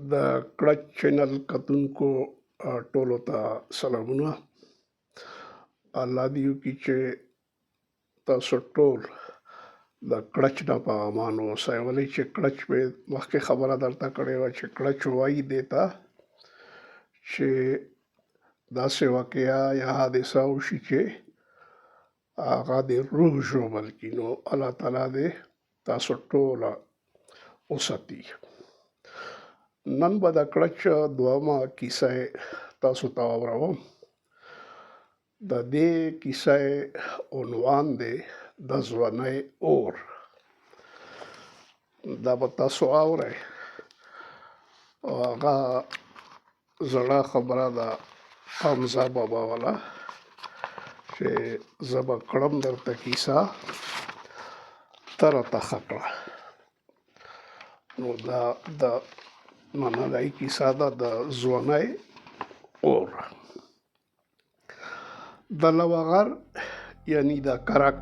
د کړچ چینل کتونکو ټولو ته سلامونه. الله دې وکړي چې تاسو ټول د کړچ نه په امان اوسئ. ولې چې کړچ مې مخکې خبره درته کړې وه چې کړچ وایي دې ته چې داسې واقعه یا حادثه وشي چې هغه د روح ژوبل کړي. نو الله تعالی دې تاسو ټوله وساتي. نن به د کړچ دویمه کیسه تاسو ته واوروم. د دې کیسه عنوان دی د ځوانۍ اور. دا به تاسو اورئ او هغه زړه خبره ده حمزه بابا والا چې زه به کړم درته کیسه ته راته ښه کړه. نو دا د نننۍ کیسه ده د ځوانۍ اور. د لوغر یعنی د کرک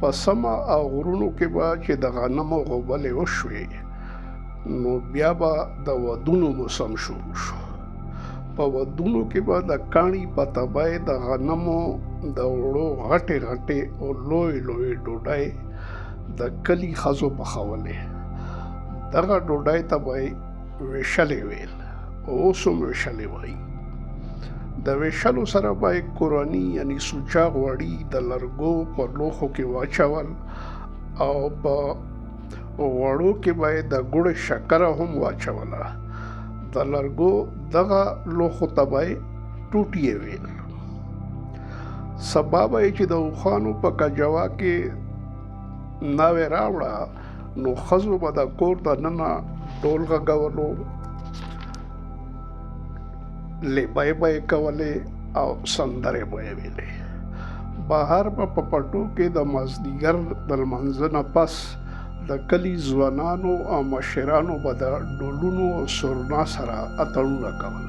په سمه او غرونو کې به چې د غنمو غوبلې وشوې نو بیا به د ودونو موسم شروع شو. په ودونو کې به د کاڼي په تبی د غنمو د وړو غټې غټې او لوی لوی ډوډۍ د کلي ښځو پخولې. دغه ډوډۍ ته به یې ویشلې ویل، اوس هم ویشلې وایي. د ویشلو سره به یې کورني یعنی سوچا غوړي د لرګو په لوښو کې واچول او په غوړو کې به یې د ګوړې شکره هم واچوله. د لرګو دغه لوښو ته به یې ټوټې ویل. سبا به یې چې د اوښانو په کجوا کې ناوې راوړه نو ښځو به د کور دننه ډول غږولو، لیبۍ به یې کولې او سندرې به یې ویلې. بهر به په پټو کې د مازدیګر د لمانځه نه پس د کلي ځوانانو او مشرانو به د ډولونو او سورنا سره اتڼونه کول.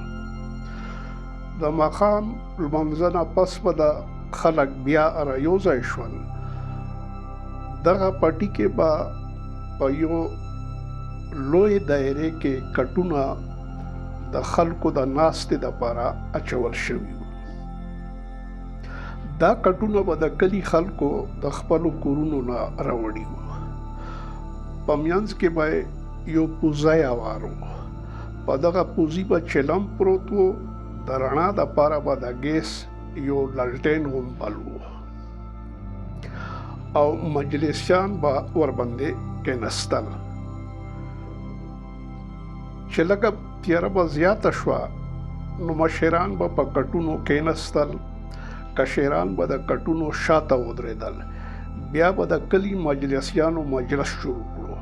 د ماښام لمانځه نه پس به د خلک بیا رايوځای شول. دغه پټي کې به په یو لوی دایرې کې کټونه د خلکو د ناستې دپاره اچول شوي وو. دا کټونه به د کلي خلکو د خپلو کورونو نه راوړي وو. په منځ کې به یو پوزی هوار و. په دغه پوزي به چلم پروت و. د رڼا دپاره به د ګیس یو لالټین هم بل و او مجلسیان به ورباندې کېناستل. چې لږه تیاره به زیاته شوه نو مشران به په کټونو کېناستل، کشران به د کټونو شاته ودرېدل. بیا به د کلي مجلسیانو مجلس شروع کړو.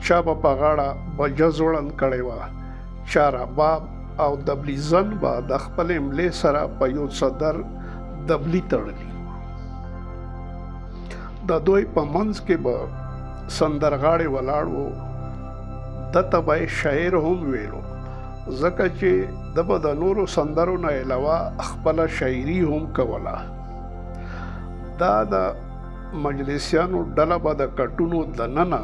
چا به په غاړه بجه ځوړند کړې وه، چا رباب او دبلیزن به د خپلې ملې سره په یو صدر دبلي تړلي. د دوی په منځ کې به سندرغاړی ولاړ و. دته به یې شاعر هم ویلو ځکه چې ده به د نورو سندرو نه علاوه خپله شاعري هم کوله. دا د مجلسیانو ډله به د کټونو دننه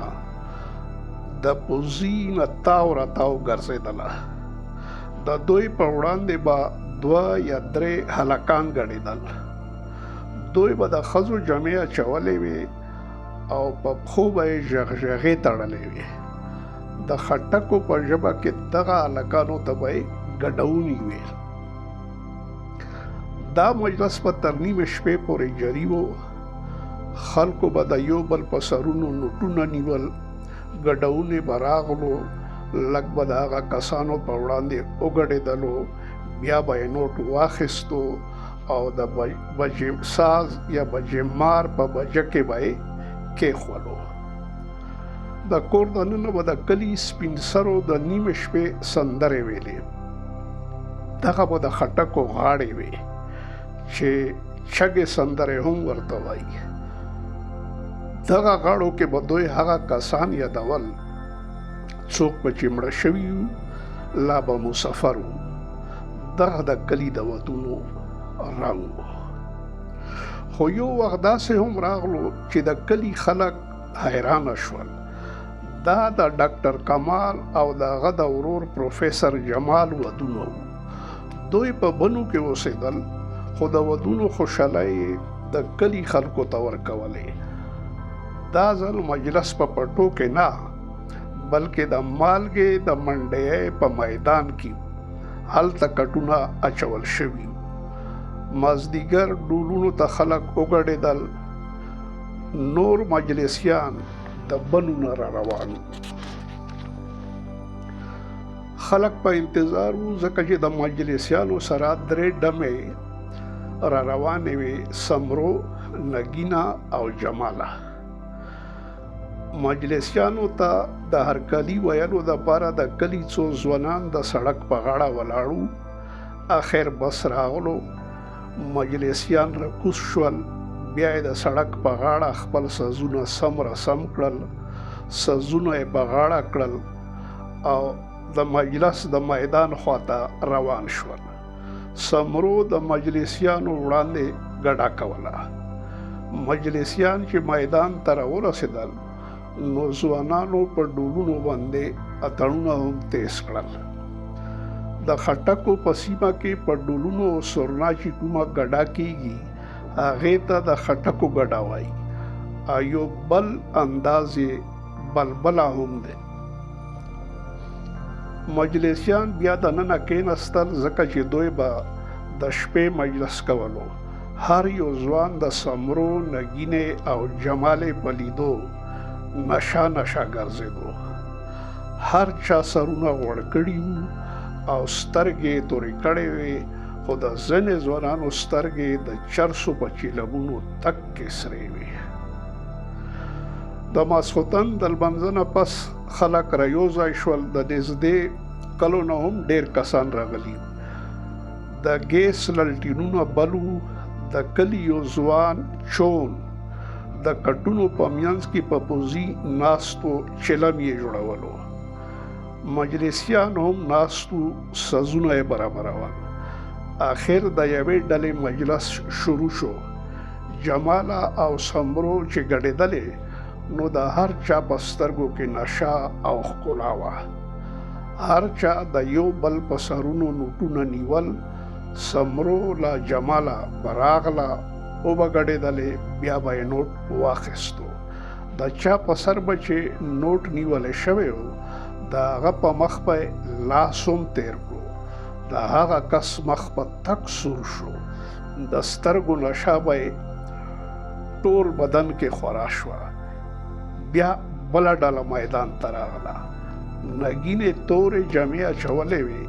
د پوزي نه تاو راتاو ګرځېدله. د دوی په وړاندې به 2 یا 3 هلکان ګډېدل. دوی به د ښځو جامې اچولې وې او په پښو به یې ژغژغې تړلې وې. د خټکو په ژبه کې دغه هلکانو ته به یې ګډوني ویل. دا مجلس به تر نیمې شپې پورې جاري و. خلکو به د یو بل په سرونو نوټونه نیول. ګډونې به راغلو، لږ به د هغه کسانو په وړاندې وګډېدلو، بیا به یې نوټ واخیستو او د بجې ساز یا بجې مار په بجه کې به یې کېښولو. د کور دننه به د کلي سپین سرو د نیمې شپې سندرې ویلې. دغه به د خټکو غاړې وې چې چغې سندرې هم ورته وایي. دغه غاړو کې به دوی هغه کسان یادول څوک به چې مړه شوي وو، لا به مسافر وو. دغه د کلي د ودونو رنګ و. خو یو وخت داسې هم راغلو چې د کلي خلک حیرانه شول. دا د ډاکټر کمال او د هغه د ورور پروفیسر جمال ودونه وو. دوی په بنو کې اوسېدل، خو د ودونو خوشحالۍ د کلي خلکو ته ورکولې. دا ځل مجلس په پټو کې نه، بلکې د مالګې د منډۍ په میدان کې هلته کټونه اچول شوي. مازدیګر ډولونو ته خلک وګډېدل. نور مجلسیان د بنو نه را روان وو. خلک په انتظار وو، ځکه چې د مجلسیانو سره 3 ډمې را روانې وې: سمرو، نګینا او جماله. مجلسیانو ته د هرکلي ویلو دپاره د کلي څو ځوانان د سړک په غاړه ولاړو. اخر بس راغلو، مجلسیان راکوز شول. بیا یې د سړک په غاړه خپل سازونه سم رسم کړل، سازونه یې په غاړه کړل او د مجلس د میدان خواته روان شول. سمرو د مجلسیانو وړاندې ګډه کوله. مجلسیان چې میدان ته راورسېدل، نو ځوانانو په ډولونو باندې اتڼونه هم تیز کړل. د خټکو په سیمه کې په ډولونو سرنا چې کومه ګډه کېږي، هغې ته د خټکو ګډه وایي. او یو بل انداز یې بلبله هم دی. مجلسیان بیا دننه کېناستل، ځکه چې دوی به د شپې مجلس کولو. هر یو ځوان د سمرو، نګینې او جمالې په لیدو نشه نشه ګرځېدو. هر چا سرونه غوړ کړي وو او سترګې یې تورې کړې وې، خو د ځینې ځوانانو سترګې د چرسو په چیلمونو تکې سرې وې. د ماسخوتن د لمانځه نه پس خلک را یو ځای شول. د نږدې کلو نه هم ډېر کسان راغلي. د ګیس للټینونه بل وو. د کلي یو ځوان چون د کټونو په منځ کې په پوزي ناستو چلم یې جوړولو. مجلسیان هم ناستو، سازونه یې برابرول. آخر د یوې ډلې مجلس شروع شو. جماله او سمرو چې ګډېدلې، نو د هر چا په سترګو کې نشه او ښکلا وه. هر چا د یو بل په سرونو نوټونه نیول. سمرو له جماله به راغله، وبګډېدلې، بیا به یې نوټ واخیستو. د چا په سر به چې نوټ نیولی شوی و، د هغه په مخ به لاس هم تیر کړو. د هغه کس مخ په تک سور شو. د سترګو نشه به یې ټول بدن کې خورا شوه. بیا بله ډله میدان ته راغله. نګینې تورې جامې اچولې وې.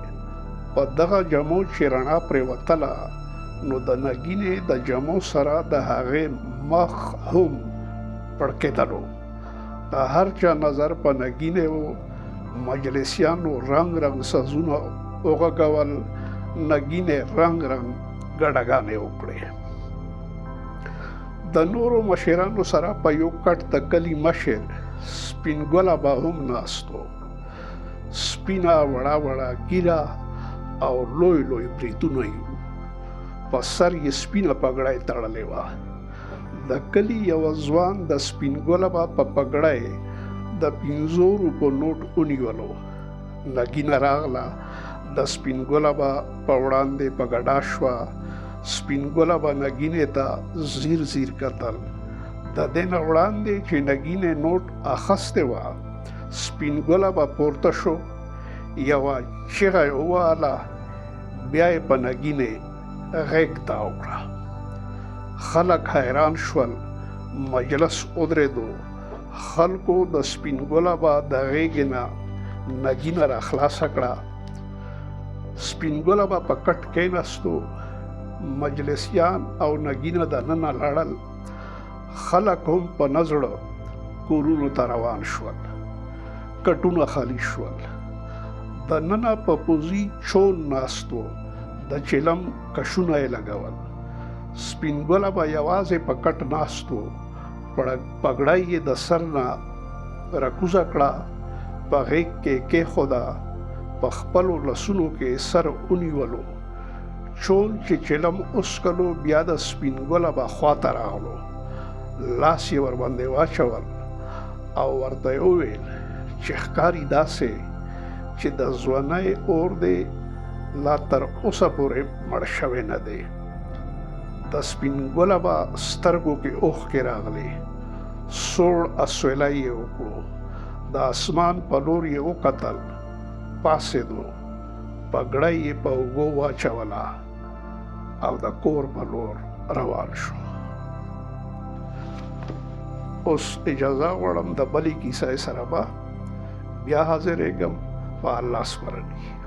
په دغه جامو چې رڼا پرې وتله، نو د نګینې د جامو سره د هغې مخ هم پړکېدلو. د هر چا نظر په نګینې و. مجلسیانو رنګ رنګ سازونه وغږول. نګینې رنګ رنګ ګډهګانې وکړې. د نورو مشرانو سره په یو کټ د کلي مشر سپین ګله به هم ناست و. سپینه وړه وړه ږیره او لوی لوی بریتونه یې. په سر یې سپینه پګړۍ تړلې وه. د کلي یوه ځوان د سپین ګله به په پګړۍ د 500 روپو نوټ ونیولو. نګینه راغله. د سپین ګله به په وړاندې په ګډا شوه. سپین ګله به نګینې ته زیر زیر کتل. د دې نه وړاندې چې نګینې نوټ اخیستې وه، سپین ګله به پورته شو، یوه چیغه یې ووهله، بیا یې په نګینې غېږ تاو کړه. خلک حیران شول. مجلس ودرېدو. خلکو د سپین ګله به د غېږې نه نګینه را خلاصه کړه. سپین ګله به په کټ کېناستو. مجلسیان او نګینه دننه لاړل. خلک هم په نزړه کورونو ته روان شول. کټونه خالي شول. دننه په پوزي چون ناست و. د چلم کشونه یې لګول. سپین ګله به یوازې په کټ ناست و. پګړۍ یې د سر نه راکوزه کړه، په غېږ کې کېښوده. په خپلو لاسونو کې سر ونیولو. چون چې چلم وڅکلو، بیا د سپین ګله به خواته راغلو. لاس یې ورباندې واچول او ورته یې وویل چې ښکاري داسې چې د ځوانۍ اور دی لا تر اوسه پورې مړ شوی نه دی. د سپین ګله به سترګو کې اوښکې راغلې، سوړ اسویلی یې وکړو، د اسمان په لور یې وکتل، پاڅېدو، پګړۍ یې په اوږو واچوله او د کور په لور روان شو. اوس اجازه غواړم د بلې کیسې سره به بیا حاضرېږم. په الله سپارلي.